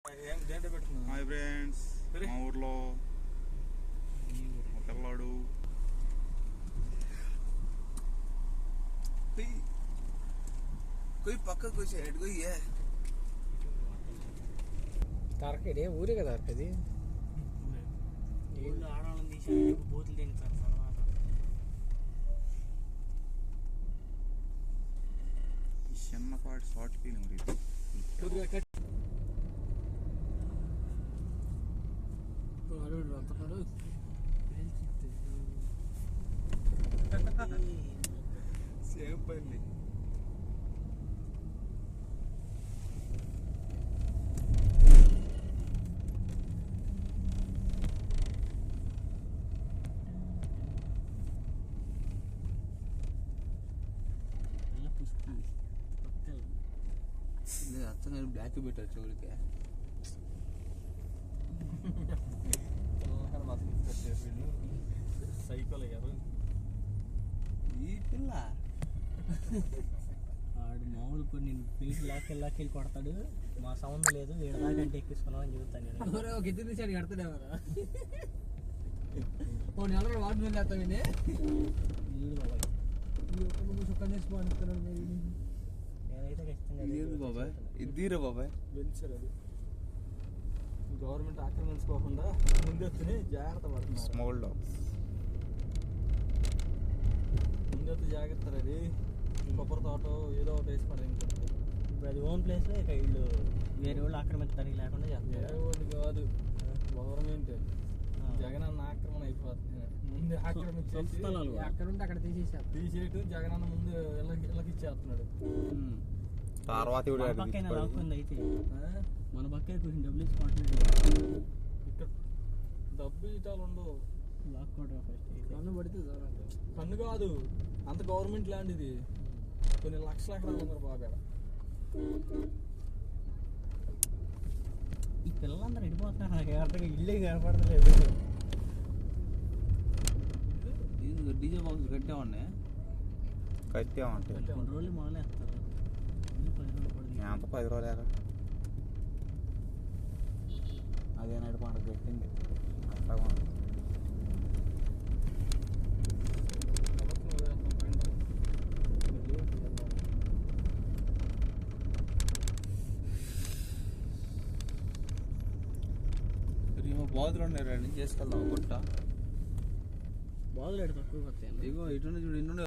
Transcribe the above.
Hi friends, మా ఊర్లో మా పిల్లాడు పక్కకు వచ్చాడు. తారకేడే ఊరే కదా అది ఆడవాళ్ళని తీసి బూతులు తింటారు తర్వాత. చిన్నపాటి షార్ట్ ఫీలింగ్ ఇది. సేమ్ పల్లి అచ్చంగా బ్లాక్ పెట్టారు చెవులకి. సైకోలు అయ్యారు ఈ పిల్ల. ఆడు మామూలు కొన్ని ప్లేట్ లాక్కెళ్ళి కొడతాడు. మా సౌండ్ లేదు వీడదాకా అంటే ఎక్కించుకున్నాం అని చెబుతాను నేను. ఒక ఇద్దరు తీసాడు కడతాడేమరా ఓ నెల వాడు వెళ్ళి వేస్తాం వీడు బాబాయ్ సుఖం చేసుకోవాలనుకున్నాడు. నేనైతే ఖచ్చితంగా ఇదేంది బాబాయ్? ఇద్దీరా బాబాయ్? బెంచర్ అది గవర్నమెంట్ ఆక్రమించుకోకుండా ముందెత్తుని జాగ్రత్త పడుతుంది. Small dogs. ముందెత్తు జాగ్రత్త. అది కొబ్బరి తోట ఏదో ఒకటి వేసి పడేది. ఇప్పుడు అది ఓన్ ప్లేస్లో ఇక వీళ్ళు వేరే వాళ్ళు ఆక్రమించడానికి లేకుండా చేస్తారు. వాళ్ళు కాదు, గవర్నమెంట్. జగనన్న ఆక్రమణ అయిపోతుంది. ముందు ఆక్రమించేసి అక్కడ ఉంటే అక్కడ తీసేయటం. జగనన్న ముందు ఇళ్ళకి ఇచ్చేస్తున్నాడు. తర్వాత మన పక్కన లాక్కుంది అయితే మన పక్కే కొంచెం డబ్బులు ఇచ్చుకుంటున్నాడు. ఇక్కడ డబ్బు ఇటాలు ఉండవు. లాక్కోవడం ఫస్ట్ కన్ను పడితే కన్ను కాదు, అంత గవర్నమెంట్ ల్యాండ్ ఇది. కొన్ని లక్షల ఎకరాలు ఉన్నారు బాగా. ఈ పిల్లలందరూ వెళ్ళిపోతున్నారు. నాకు ఎవరిగా ఇల్లే కనపడలేదు. DJ box కట్టామండి. కట్టామంటే కొన్ని రోజులు మొదలేస్తారు. 10 రోజులు పడుతుంది. అంత 10 రోజులేక అదే నాడు పండుగ పెట్టింది. అట్లా బాధలు ఉన్నాయి. రెండు చేసుకెళ్దాం గుట్ట. బాధలు తక్కువ వస్తాయి. ఇగో ఇటు చూడు, ఇన్ను